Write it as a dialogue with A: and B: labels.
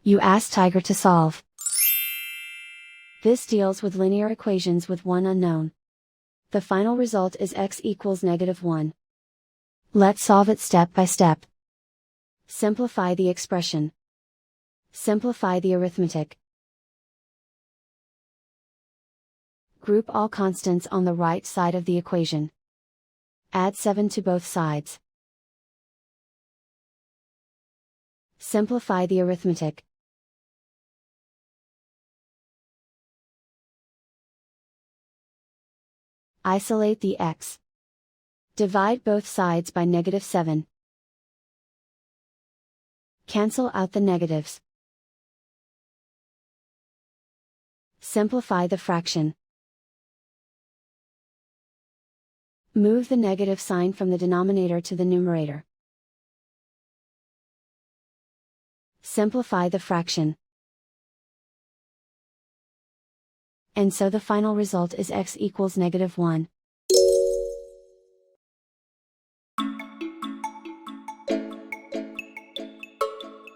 A: You ask Tiger to solve. This deals with linear equations with one unknown. The final result is x equals -1. Let's solve it step by step. Simplify the expression. Simplify the arithmetic. Group all constants on the right side of the equation. Add 7 to both sides. Simplify the arithmetic. Isolate the x. Divide both sides by -7. Cancel out the negatives. Simplify the fraction. Move the negative sign from the denominator to the numerator. Simplify the fraction. And so the final result is x equals -1.